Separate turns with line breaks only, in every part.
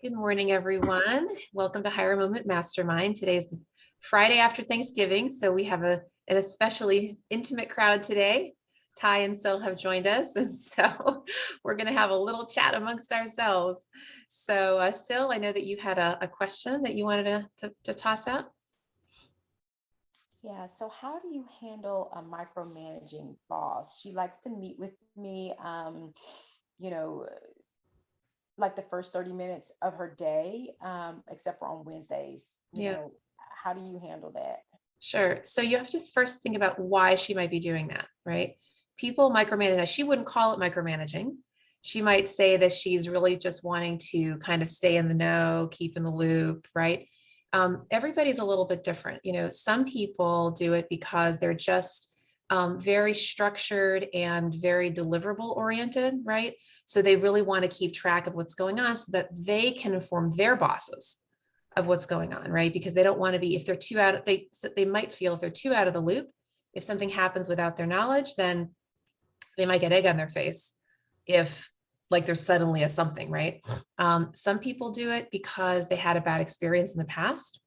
Good morning, everyone. Welcome to Higher Moment Mastermind. Today is the Friday after Thanksgiving, so we have an especially intimate crowd today. Ty and Sil have joined us, and so we're going to have a little chat amongst ourselves. So, Sil, I know that you had a question that you wanted to toss out.
Yeah, so how do you handle a micromanaging boss? She likes to meet with me, you know, like the first 30 minutes of her day, except for on Wednesdays.
Yeah,
How do you handle that?
sure. So you have to first think about why she might be doing that, right? People micromanage that. She wouldn't call it micromanaging. She might say that she's really just wanting to kind of stay in the know, keep in the loop, right? Everybody's a little bit different. Some people do it because they're just very structured and very deliverable oriented, right? So they really want to keep track of what's going on so that they can inform their bosses of what's going on, right? Because they don't want to be, if they're too out, they might feel if they're too out of the loop, if something happens without their knowledge, then they might get egg on their face if like there's suddenly a something, right? Some people do it because they had a bad experience in the past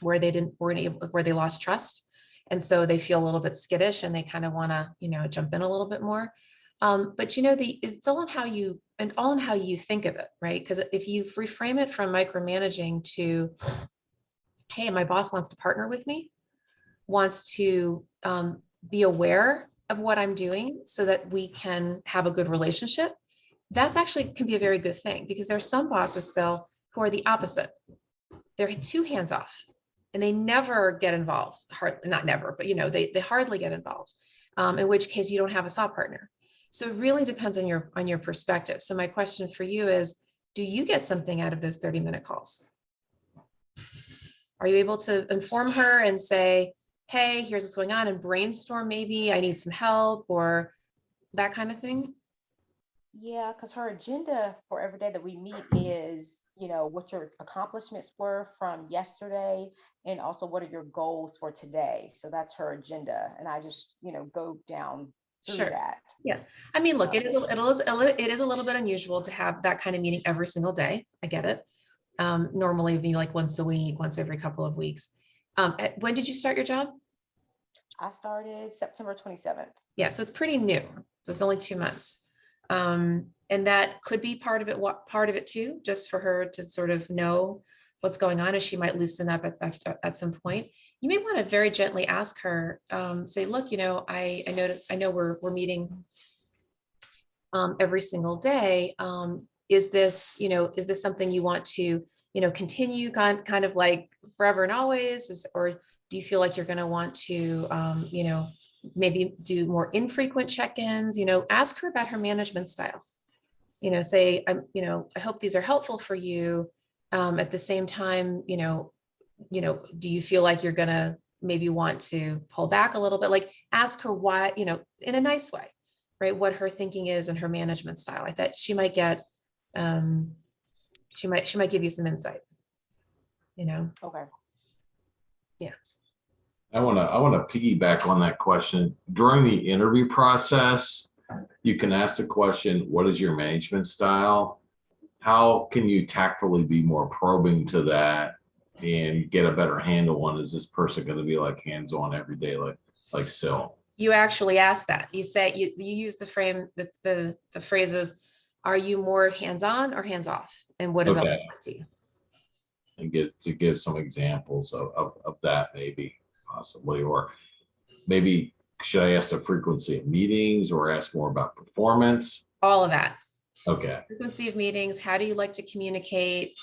where where they lost trust. And so they feel a little bit skittish and they kind of want to, jump in a little bit more. But it's all in how you think of it, right? Because if you reframe it from micromanaging to, hey, my boss wants to partner with me, wants to be aware of what I'm doing so that we can have a good relationship, that's actually can be a very good thing, because there are some bosses still who are the opposite. They're too hands off and they never get involved. Not never, but they hardly get involved. In which case you don't have a thought partner. So it really depends on your perspective. So my question for you is, do you get something out of those 30-minute calls? Are you able to inform her and say, hey, here's what's going on, and brainstorm, maybe I need some help, or that kind of thing?
Yeah, because her agenda for every day that we meet is, what your accomplishments were from yesterday and also what are your goals for today. So that's her agenda. And I just, go down through
Sure.
that.
Yeah. I mean, look,
Um,
it is a little bit unusual to have that kind of meeting every single day. I get it. Normally it'd be like once a week, once every couple of weeks. When did you start your job?
I started September 27th.
Yeah, so it's pretty new. So it's only 2 months. And that could be part of it, what part of it too, just for her to sort of know what's going on, as she might loosen up at some point. You may want to very gently ask her, say, look, I know we're meeting every single day. Is this something you want to, continue kind of like forever and always, or do you feel like you're going to want to, maybe do more infrequent check-ins? Ask her about her management style. Say, I hope these are helpful for you. At the same time, do you feel like you're going to maybe want to pull back a little bit? Like, ask her why, in a nice way, right? What her thinking is and her management style. I thought she might get, um, she might give you some insight,
Okay.
yeah.
I want to piggyback on that question. During the interview process, you can ask the question, what is your management style? How can you tactfully be more probing to that and get a better handle on, is this person going to be like hands-on every day, like Sil?
You actually ask that. You say, you use the frame, the phrases, are you more hands-on or hands-off? And what does that look
Okay.
like to you?
And give some examples of that, maybe possibly, or maybe should I ask the frequency of meetings or ask more about performance?
All of that.
Okay.
Frequency of meetings, how do you like to communicate?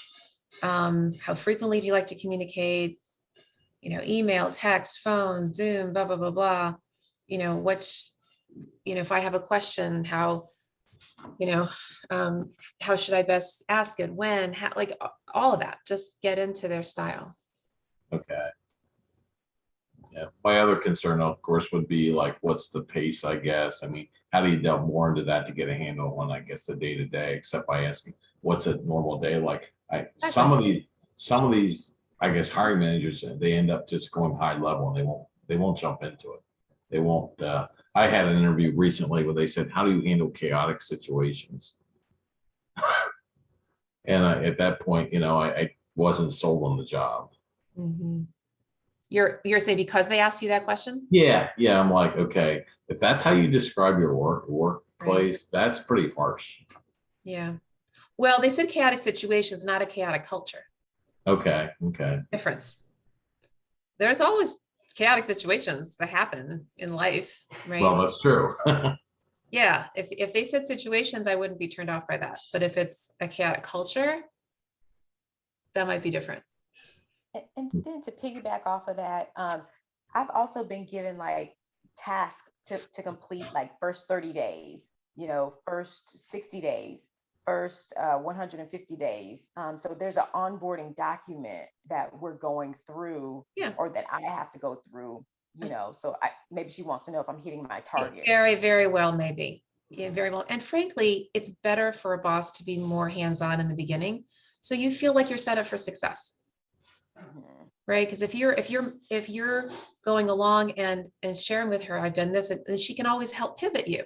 How frequently do you like to communicate? Email, text, phone, Zoom, blah, blah, blah, blah. What's, if I have a question, you know, how should I best ask it? When, how, like all of that, just get into their style.
Okay. Yeah. My other concern, of course, would be like, what's the pace, I guess? I mean, how do you delve more into that to get a handle on, I guess, the day to day, except by asking, what's a normal day like? Some of these, I guess, hiring managers, they end up just going high level and they won't jump into it. They won't. I had an interview recently where they said, how do you handle chaotic situations? And at that point, I wasn't sold on the job.
Mhm. You're saying because they asked you that question?
Yeah. I'm like, okay, if that's how you describe your workplace, that's pretty harsh.
Yeah. Well, they said chaotic situations, not a chaotic culture.
Okay.
Difference. There's always chaotic situations that happen in life, right?
Well, that's true.
Yeah. If they said situations, I wouldn't be turned off by that. But if it's a chaotic culture, that might be different.
And then to piggyback off of that, I've also been given like tasks to complete, like first 30 days, first 60 days, first 150 days. So there's an onboarding document that we're going through,
Yeah.
or that I have to go through, so maybe she wants to know if I'm hitting my
It
targets.
very, very well, maybe. Yeah, very well. And frankly, it's better for a boss to be more hands-on in the beginning, so you feel like you're set up for success.
Mhm.
Right? Because if you're going along and sharing with her, I've done this, and she can always help pivot you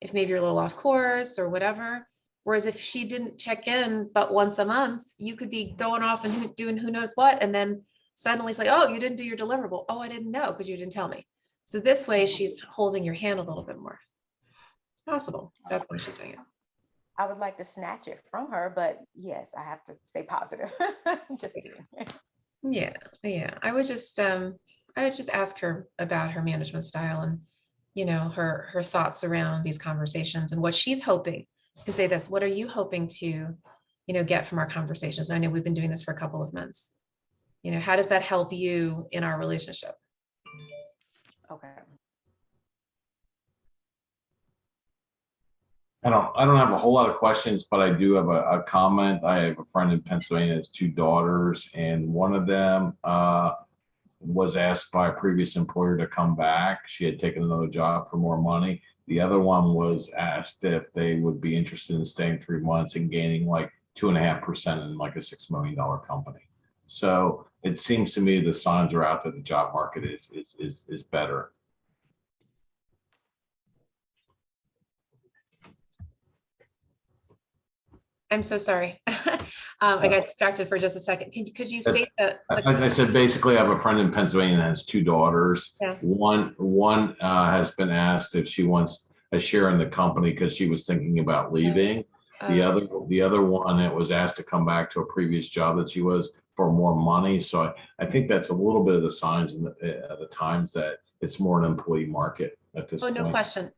if maybe you're a little off course or whatever. Whereas if she didn't check in but once a month, you could be going off and doing who knows what, and then suddenly it's like, oh, you didn't do your deliverable. Oh, I didn't know because you didn't tell me. So this way she's holding your hand a little bit more. It's possible. That's why she's doing it.
I would like to snatch it from her, but yes, I have to stay positive. Just kidding.
Yeah. I would just ask her about her management style and, her thoughts around these conversations and what she's hoping to say this. What are you hoping to, get from our conversations? I know we've been doing this for a couple of months. How does that help you in our relationship?
Okay.
I don't have a whole lot of questions, but I do have a comment. I have a friend in Pennsylvania, has two daughters, and one of them was asked by a previous employer to come back. She had taken another job for more money. The other one was asked if they would be interested in staying 3 months and gaining like 2.5% in like a $6 million company. So it seems to me the signs are out that the job market is better.
I'm so sorry. I got distracted for just a second. Could you state
I said, basically, I have a friend in Pennsylvania that has two daughters.
Yeah.
One has been asked if she wants a share in the company because she was thinking about leaving. The other one, it was asked to come back to a previous job that she was for more money. So I think that's a little bit of the signs in the times that it's more an employee market at this point.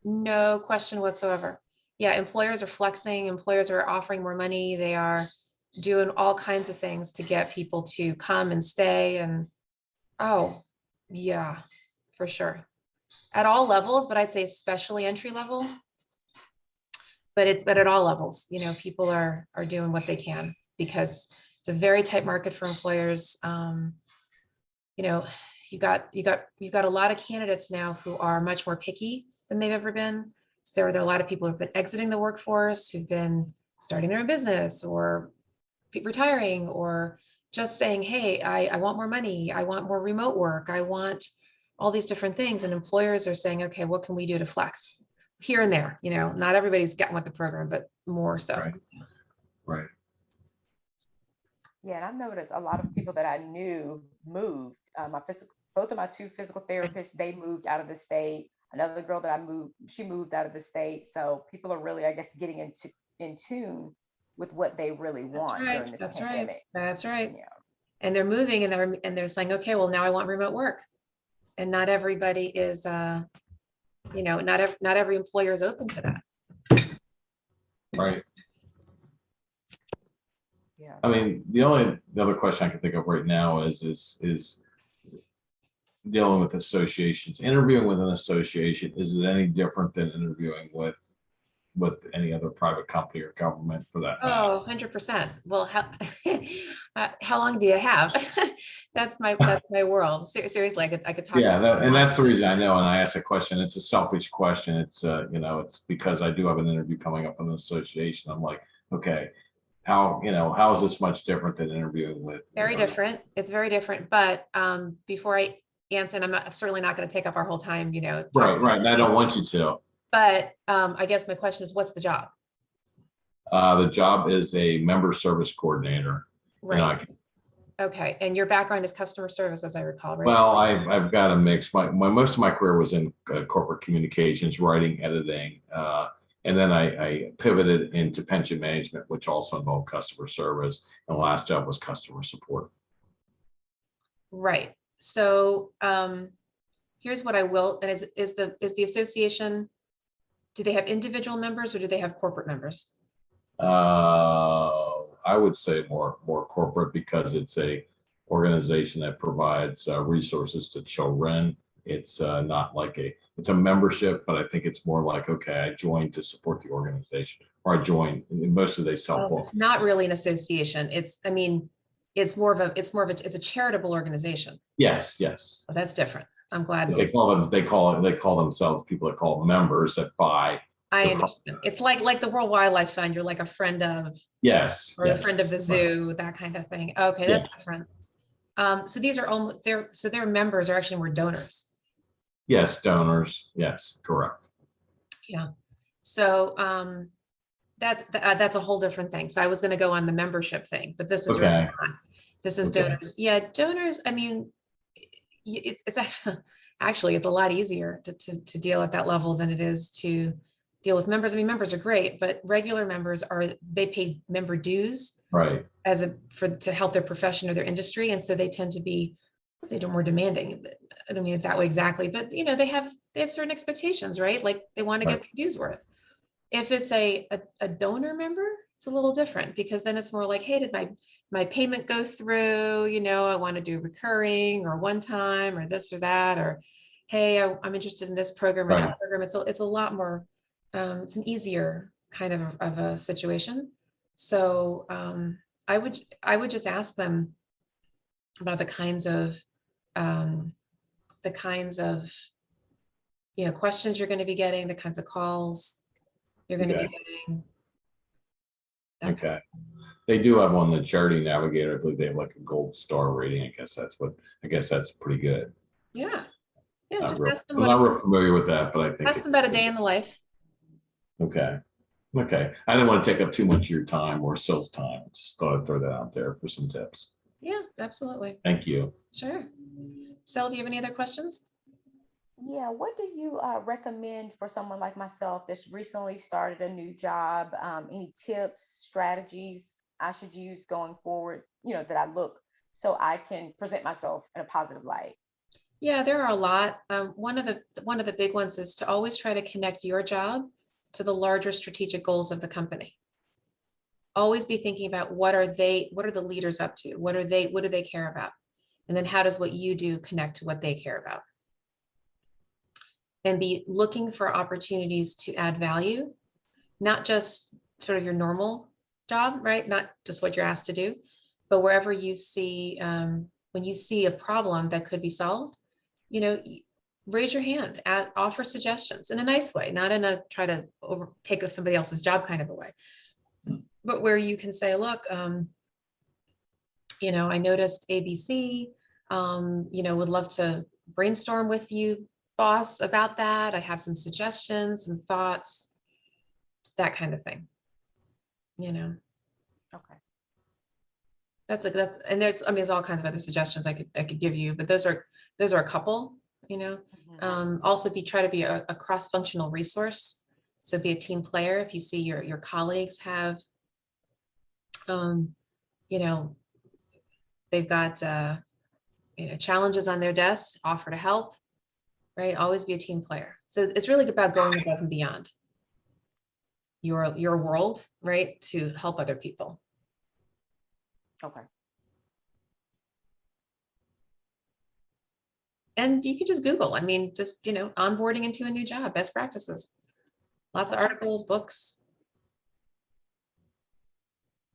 No question whatsoever. Yeah, employers are flexing, employers are offering more money, they are doing all kinds of things to get people to come and stay. And oh, yeah, for sure. At all levels, but I'd say especially entry level. But at all levels, people are doing what they can because it's a very tight market for employers. You've got a lot of candidates now who are much more picky than they've ever been. So there are a lot of people who've been exiting the workforce, who've been starting their own business or retiring, or just saying, hey, I want more money. I want more remote work. I want all these different things. And employers are saying, okay, what can we do to flex here and there? Not everybody's getting with the program, but more so.
Right.
Yeah, and I've noticed a lot of people that I knew moved. Both of my two physical therapists, they moved out of the state. Another girl that she moved out of the state. So people are really, I guess, getting in tune with what they really want during this pandemic.
That's right.
Yeah.
And they're moving and they're saying, okay, well, now I want remote work. And not everybody is, not every employer is open to that.
Right.
Yeah.
I mean, the other question I can think of right now is dealing with associations. Interviewing with an association, is it any different than interviewing with any other private company or government for that matter?
Oh, 100%. Well, how long do you have? That's my world. Seriously, I could talk to you.
And that's the reason I know. And I asked a question. It's a selfish question. It's it's because I do have an interview coming up in an association. I'm like, okay, how is this much different than interviewing with?
Very different. It's very different. But before I answer, and I'm certainly not going to take up our whole time.
Right. And I don't want you to.
But I guess my question is, what's the job?
The job is a member service coordinator. You know,
Right. Okay. And your background is customer service, as I recall, right?
well, I've got a mix. My most of my career was in corporate communications, writing, editing, and then I pivoted into pension management, which also involved customer service. And the last job was customer support.
Right. So here's what I will, and is the association, do they have individual members or do they have corporate members?
I would say more corporate, because it's a organization that provides resources to children. It's not like it's a membership, but I think it's more like, okay, I joined to support the organization, or I joined. Most of they sell books.
It's not really an association. I mean, it's a charitable organization.
Yes, yes.
Well, that's different. I'm glad.
They call themselves, people that call members that buy.
I understand. It's like the World Wildlife Fund. You're like a friend of,
Yes.
or
yes,
the friend of the zoo, that kind of thing. Okay, that's different. So these are almost their members are actually more donors.
Yes, donors. Yes, correct.
Yeah. So that's a whole different thing. So I was going to go on the membership thing, but this is really
Okay.
not. This is
Okay.
donors. Yeah, donors. I mean, it's actually it's a lot easier to deal at that level than it is to deal with members. I mean, members are great, but regular members they pay member dues
Right.
to help their profession or their industry, and so they tend to be, they're more demanding. I don't mean it that way exactly, but they have certain expectations, right? Like they want to get their dues worth. If it's a donor member, it's a little different, because then it's more like, hey, did my payment go through? I want to do recurring or one time or this or that, or hey, I'm interested in this program or that program. It's a lot more, it's an easier kind of a situation. So I would just ask them about the kinds of questions you're going to be getting, the kinds of calls you're going to be getting.
Okay. They do have one, the Charity Navigator. I believe they have like a gold star rating. I guess that's pretty good.
Yeah. Yeah. Just ask them
I'm not real familiar with that, but I think
ask them about a day in the life.
Okay. Okay. I didn't want to take up too much of your time or Syl's time. Just thought I'd throw that out there for some tips.
Yeah, absolutely.
Thank you.
Sure. Syl, do you have any other questions?
Yeah, what do you recommend for someone like myself that's recently started a new job? Any tips, strategies I should use going forward, that I look so I can present myself in a positive light?
Yeah, there are a lot. One of the big ones is to always try to connect your job to the larger strategic goals of the company. Always be thinking about what are the leaders up to? What do they care about? And then how does what you do connect to what they care about? And be looking for opportunities to add value, not just sort of your normal job, right? Not just what you're asked to do, but wherever you see, when you see a problem that could be solved, raise your hand, offer suggestions in a nice way, not in a try to take somebody else's job kind of a way, but where you can say, look, I noticed ABC, would love to brainstorm with you, boss, about that. I have some suggestions, some thoughts, that kind of thing.
Okay.
And there's all kinds of other suggestions I could give you, but those are a couple. Also try to be a cross-functional resource. So be a team player. If you see your colleagues have, they've got challenges on their desks, offer to help. Right? Always be a team player. So it's really about going above and beyond your world, right? To help other people.
Okay.
And you can just Google, onboarding into a new job, best practices, lots of articles, books.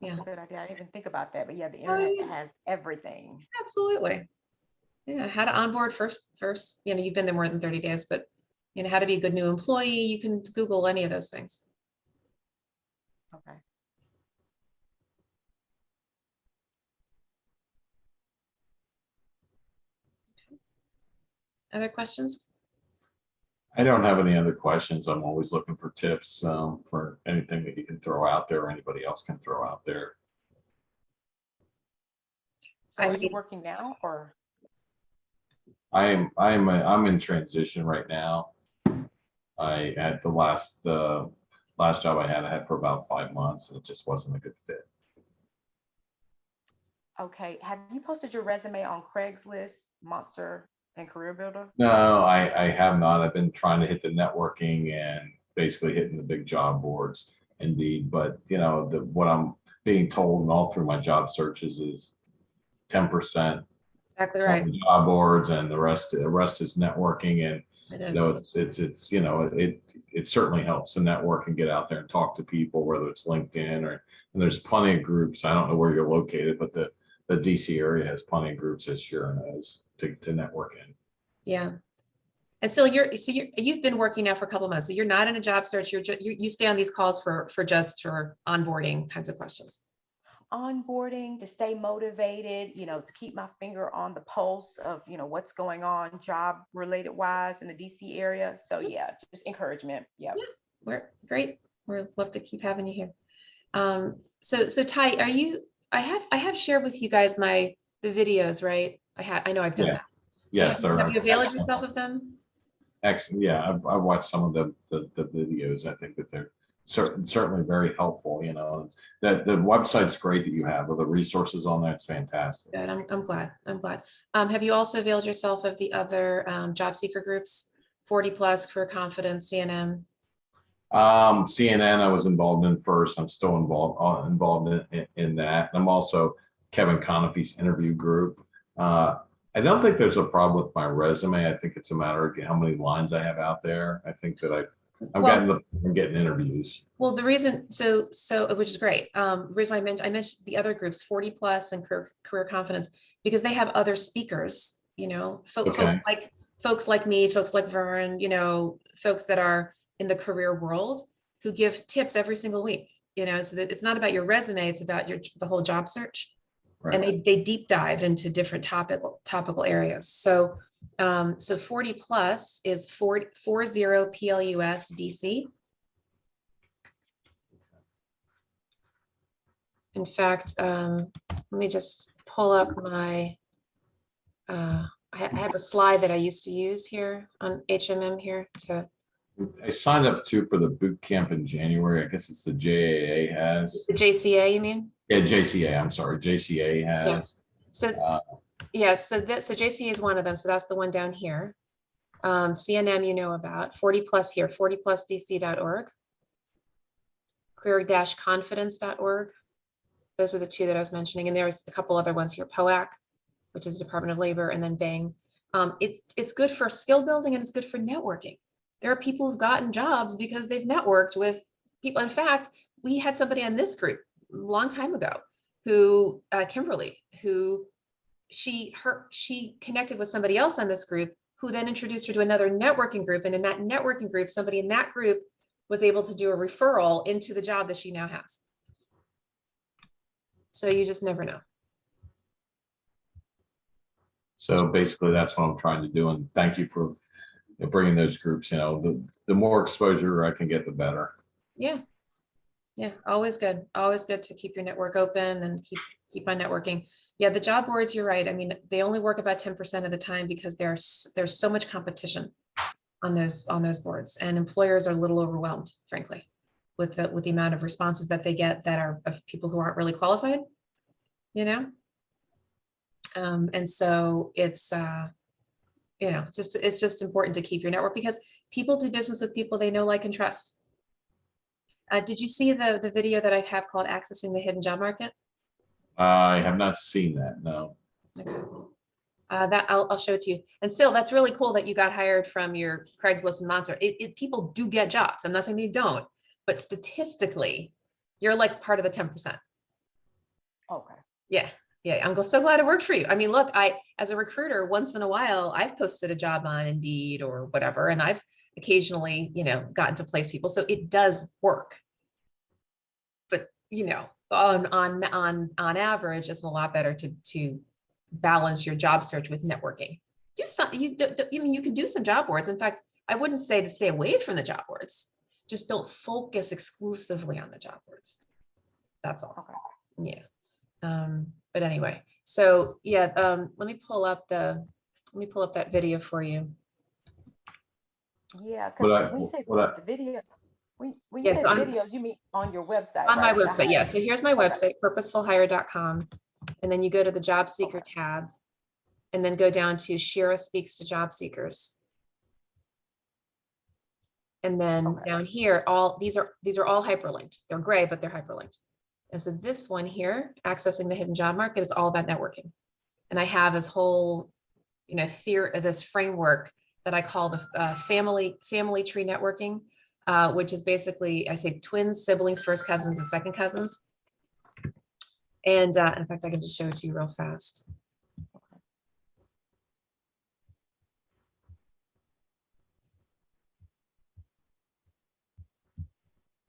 Yeah.
Good idea. I didn't even think about that, but yeah, the internet has everything.
Absolutely. Yeah. How to onboard first, you've been there more than 30 days, but how to be a good new employee. You can Google any of those things.
Okay.
Other questions?
I don't have any other questions. I'm always looking for tips for anything that you can throw out there or anybody else can throw out there.
So
I
are you
mean,
working now or?
I'm in transition right now. I had the last job I had for about 5 months, and it just wasn't a good fit.
Okay, have you posted your resume on Craigslist, Monster, and Career Builder?
No, I have not. I've been trying to hit the networking and basically hitting the big job boards, indeed. But you know, what I'm being told and all through my job searches is 10%
exactly
on
right.
the job boards, and the rest is networking. And
It
you
is.
know, it's you know, it certainly helps to network and get out there and talk to people, whether it's LinkedIn or, and there's plenty of groups. I don't know where you're located, but the DC area has plenty of groups, as Sharon knows, to network in.
Yeah. And so you've been working now for a couple of months. So you're not in a job search. You stay on these calls for onboarding kinds of questions.
Onboarding to stay motivated, to keep my finger on the pulse of, what's going on job related wise in the DC area. So yeah, just encouragement. Yeah.
We're great. We'd love to keep having you here. So Ty, I have shared with you guys the videos, right? I know I've done
Yeah.
that. So
Yes,
have you availed
excellent.
yourself of them?
Excellent. Yeah, I've watched some of the videos. I think that they're certainly very helpful. You know, that the website's great that you have with the resources on there. It's fantastic.
Good. I'm glad. I'm glad. Have you also availed yourself of the other job seeker groups, 40 plus, Career Confidence, CNM?
CNN I was involved in first. I'm still involved in that. I'm also Kevin Conifee's interview group. I don't think there's a problem with my resume. I think it's a matter of how many lines I have out there. I think that I'm getting interviews.
Well, the reason, so which is great. The reason why I mentioned the other groups, 40 plus and career confidence, because they have other speakers, folks like me, folks like Vern, folks that are in the career world who give tips every single week, so that it's not about your resume, it's about the whole job search.
Right.
And they deep dive into different topical areas. So 40 plus is 40 PLUS DC. In fact, let me just pull up my, I have a slide that I used to use here on HMM here
I signed up for the boot camp in January. I guess it's the JAA has.
the JCA, you mean?
Yeah, JCA. I'm sorry, JCA has.
Yeah. So JCA is one of them. So that's the one down here. CNM, about 40 plus here, 40plusdc.org, career-confidence.org. Those are the two that I was mentioning. And there's a couple other ones here, POAC, which is the Department of Labor, and then BANG. It's good for skill building and it's good for networking. There are people who've gotten jobs because they've networked with people. In fact, we had somebody on this group a long time ago who, Kimberly, who she connected with somebody else on this group who then introduced her to another networking group. And in that networking group, somebody in that group was able to do a referral into the job that she now has. So you just never know.
So basically that's what I'm trying to do. And thank you for bringing those groups. The more exposure I can get, the better.
Yeah. Always good to keep your network open and keep on networking. Yeah, the job boards, you're right. I mean, they only work about 10% of the time because there's so much competition on those boards, and employers are a little overwhelmed, frankly, with the amount of responses that they get that are of people who aren't really qualified, and so it's it's just important to keep your network, because people do business with people they know, like, and trust. Did you see the video that I have called Accessing the Hidden Job Market?
I have not seen that, no.
Okay. That I'll show it to you. And still, that's really cool that you got hired from your Craigslist and Monster. People do get jobs. I'm not saying they don't, but statistically, you're like part of the 10%.
Okay.
Yeah. I'm so glad it worked for you. I mean, look, as a recruiter, once in a while, I've posted a job on Indeed or whatever, and I've occasionally, gotten to place people. So it does work. But, on average, it's a lot better to balance your job search with networking. Do something. You can do some job boards. In fact, I wouldn't say to stay away from the job boards. Just don't focus exclusively on the job boards. That's all.
Okay.
Yeah. But anyway, so yeah, let me pull up that video for you.
Yeah,
What
because
I,
when you say
what I,
the video, when you
Yeah,
say
so
the
I'm
videos, you mean on your website,
on my
right?
website. Yeah. So here's my
Okay.
website, purposefulhire.com. And then you go to the job seeker
Okay.
tab and then go down to Shira Speaks to Job Seekers. And then
Okay.
down here, these are all hyperlinked. They're gray, but they're hyperlinked. And so this one here, accessing the hidden job market, is all about networking. And I have this whole, this framework that I call the family tree networking, which is basically, I say twins, siblings, first cousins, and second cousins. And in fact, I can just show it to you real fast.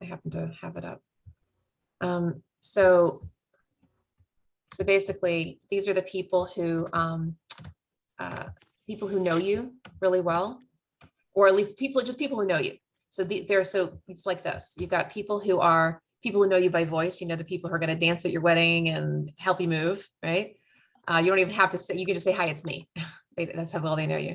I happen to have it up. So basically, these are the people who know you really well, or at least people who know you. So it's like this. You've got people who know you by voice. The people who are going to dance at your wedding and help you move, right? You don't even have to say. You can just say, "Hi, it's me." That's how well they know you.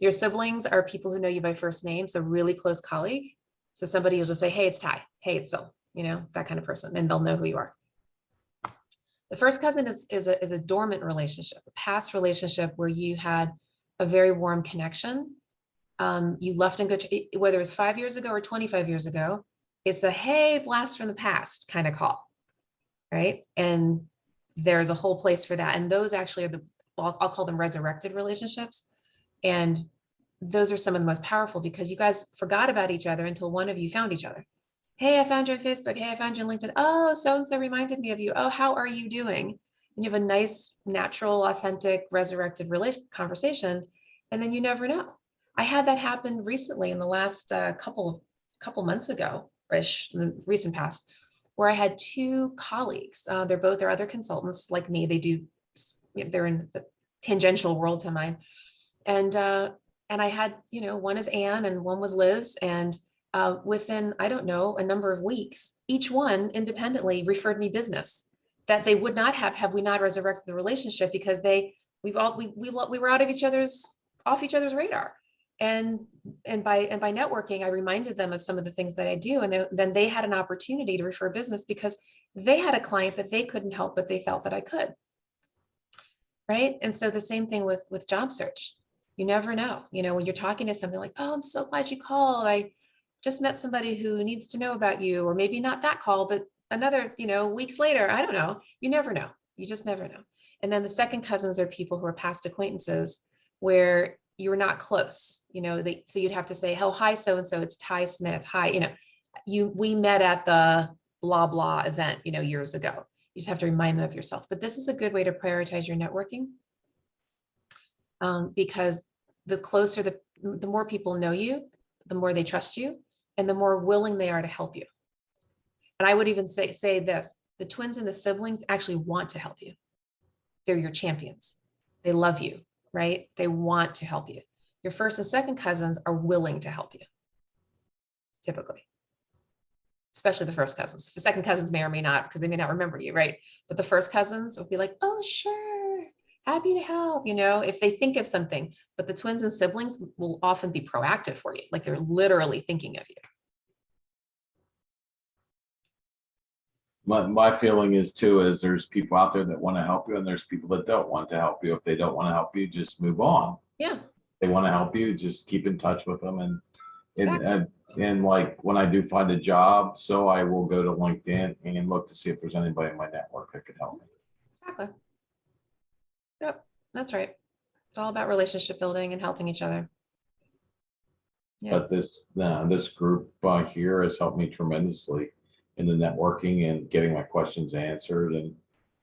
Your siblings are people who know you by first name, so really close colleague. So somebody will just say, "Hey, it's Ty. Hey, it's Sil." That kind of person, and they'll know who you are. The first cousin is a dormant relationship, a past relationship where you had a very warm connection. You left in good, whether it was 5 years ago or 25 years ago, it's a, hey, blast from the past kind of call, right? And there's a whole place for that. And those actually are I'll call them resurrected relationships. And those are some of the most powerful because you guys forgot about each other until one of you found each other. Hey, I found you on Facebook. Hey, I found you on LinkedIn. Oh, so-and-so reminded me of you. Oh, how are you doing? And you have a nice, natural, authentic, resurrected conversation. And then you never know. I had that happen recently in the last couple months ago, ish, in the recent past, where I had two colleagues. They're other consultants like me. They're in the tangential world to mine. And I had, one is Anne and one was Liz. And within, I don't know, a number of weeks, each one independently referred me business that they would not have we not resurrected the relationship, because we were off each other's radar. And by networking, I reminded them of some of the things that I do. And then they had an opportunity to refer business because they had a client that they couldn't help, but they felt that I could. Right. And so the same thing with job search. You never know, when you're talking to somebody like, oh, I'm so glad you called. I just met somebody who needs to know about you, or maybe not that call, but another, weeks later, I don't know. You never know. You just never know. And then the second cousins are people who are past acquaintances where you're not close, so you'd have to say, oh, hi, so-and-so, it's Ty Smith. Hi, we met at the blah, blah event, years ago. You just have to remind them of yourself. But this is a good way to prioritize your networking. Because the more people know you, the more they trust you, and the more willing they are to help you. And I would even say this, the twins and the siblings actually want to help you. They're your champions. They love you, right? They want to help you. Your first and second cousins are willing to help you, typically. Especially the first cousins. The second cousins may or may not, because they may not remember you, right? But the first cousins will be like, oh, sure, happy to help, if they think of something. But the twins and siblings will often be proactive for you, like they're literally thinking of you.
my feeling is too, is there's people out there that want to help you and there's people that don't want to help you. If they don't want to help you, just move on.
Yeah.
If they want to help you, just keep in touch with them. And
Exactly.
and like when I do find a job, so I will go to LinkedIn and look to see if there's anybody in my network that could help me.
Exactly. Yep, that's right. It's all about relationship building and helping each other. Yeah.
But this group here has helped me tremendously in the networking and getting my questions answered. And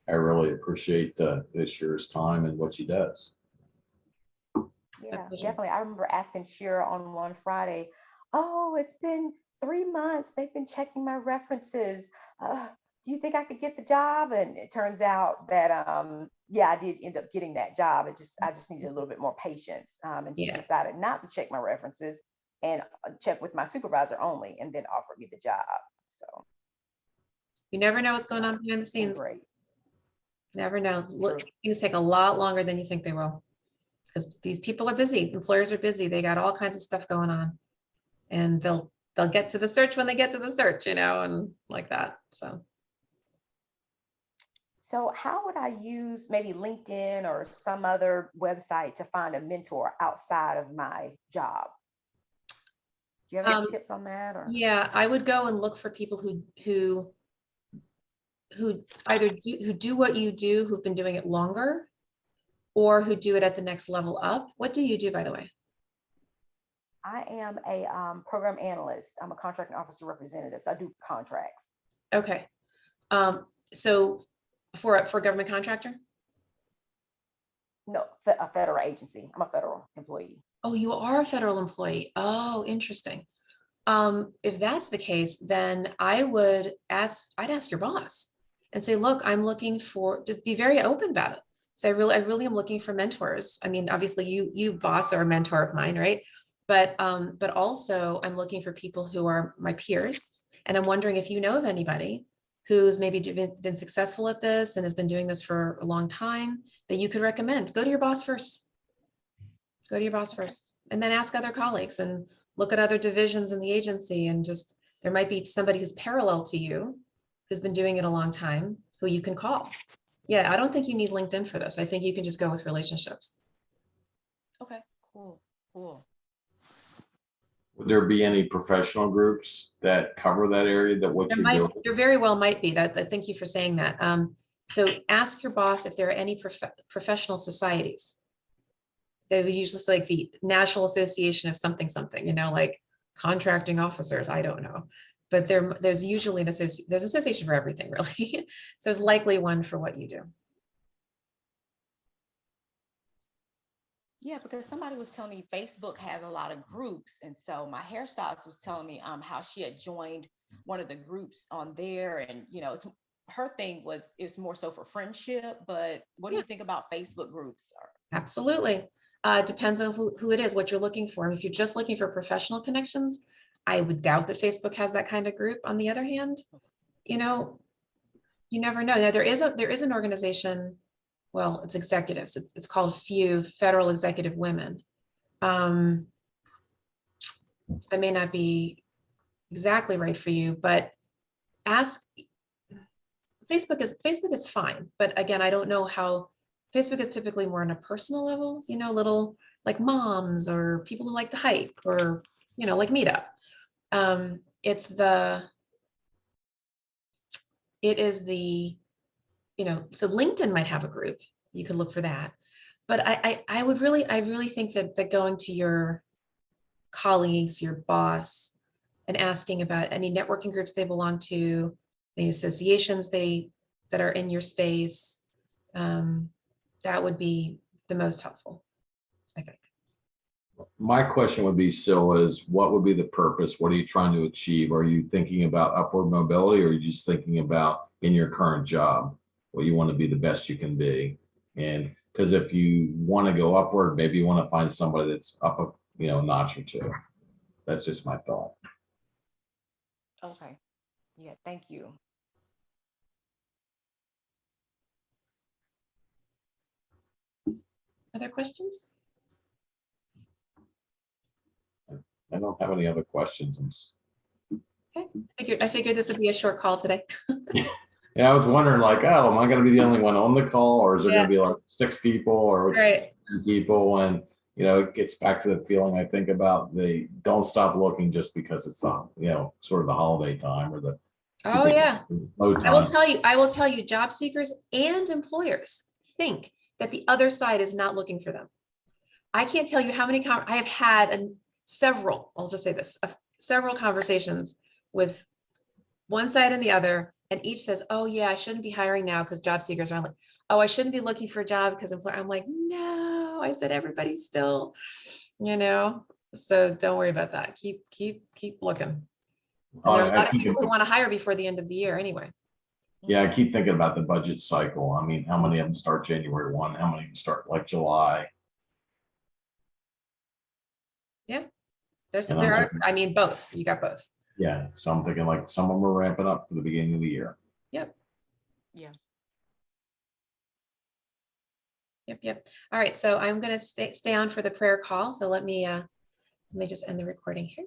I really appreciate this year's time and what she does.
Yeah, definitely. I remember asking Shira on one Friday, oh, it's been 3 months. They've been checking my references. Do you think I could get the job? And it turns out that yeah, I did end up getting that job. I just needed a little bit more patience. And she
Yeah.
decided not to check my references and check with my supervisor only, and then offered me the job. So
You never know what's going
yeah,
on behind the
it's
scenes.
great.
Never know.
True.
Things take a lot longer than you think they will. Because these people are busy. Employers are busy. They got all kinds of stuff going on. And they'll get to the search when they get to the search, and like that.
So how would I use maybe LinkedIn or some other website to find a mentor outside of my job? Do you have any
Um,
tips on that? Or
yeah, I would go and look for people who either do what you do, who've been doing it longer, or who do it at the next level up. What do you do, by the way?
I am a program analyst. I'm a contracting officer representative, so I do contracts.
Okay. So for a government contractor?
No, a federal agency. I'm a federal employee.
Oh, you are a federal employee. Oh, interesting. If that's the case, then I'd ask your boss and say, look, I'm looking for, just be very open about it. So I really am looking for mentors. I mean, obviously you boss are a mentor of mine, right? But also I'm looking for people who are my peers. And I'm wondering if you know of anybody who's maybe been successful at this and has been doing this for a long time that you could recommend. Go to your boss first. Go to your boss first, and then ask other colleagues and look at other divisions in the agency, and just, there might be somebody who's parallel to you, who's been doing it a long time, who you can call. Yeah, I don't think you need LinkedIn for this. I think you can just go with relationships.
Okay, cool, cool.
Would there be any professional groups that cover that area, that what you're doing?
There very well might be that. Thank you for saying that. So ask your boss if there are any professional societies. They would use just like the National Association of something, like contracting officers. I don't know, but there's usually there's an association for everything, really. So there's likely one for what you do.
Yeah, because somebody was telling me Facebook has a lot of groups, and so my hairstylist was telling me how she had joined one of the groups on there, and it's her thing was it's more so for friendship. But what do
Yeah,
you think about Facebook groups?
absolutely. Depends on who it is, what you're looking for. And if you're just looking for professional connections, I would doubt that Facebook has that kind of group. On the other hand, you never know. Now there is an organization. Well, it's executives. It's called FEW, Federal Executive Women. So that may not be exactly right for you, but ask. Facebook is fine, but again, I don't know how. Facebook is typically more on a personal level, little like moms or people who like to hike, or like Meetup. It is the so LinkedIn might have a group. You could look for that. But I really think that going to your colleagues, your boss, and asking about any networking groups they belong to, any associations that are in your space, that would be the most helpful, I think.
My question would be, is what would be the purpose? What are you trying to achieve? Are you thinking about upward mobility, or are you just thinking about in your current job, what you want to be the best you can be? And because if you want to go upward, maybe you want to find somebody that's up a notch or two. That's just my thought.
Okay. Yeah, thank you.
Other questions?
I don't have any other questions.
Okay. I figured this would be a short call today.
Yeah, I was wondering, like, oh, am I going to be the only one on the call, or is there going
Yeah.
to be like 6 people or
Right.
10 people? And it gets back to the feeling I think about the don't stop looking just because it's sort of the holiday time or the
Oh yeah.
low
I will
time.
tell you, job seekers and employers think that the other side is not looking for them. I can't tell you how many I have had several, I'll just say this, several conversations with one side and the other, and each says, oh yeah, I shouldn't be hiring now because job seekers are like, oh, I shouldn't be looking for a job because employer. I'm like, no, I said everybody's still, so don't worry about that. Keep looking. And there are a lot of people who want to hire before the end of the year anyway.
Yeah, I keep thinking about the budget cycle. I mean, how many of them start January 1? How many of them start like July? And I'm
There are,
thinking,
I mean, both, you got both.
yeah, so I'm thinking like some of them are ramping up for the beginning of the year.
Yep.
Yeah.
Yep. All right. So I'm going to stay on for the prayer call. So let me just end the recording here.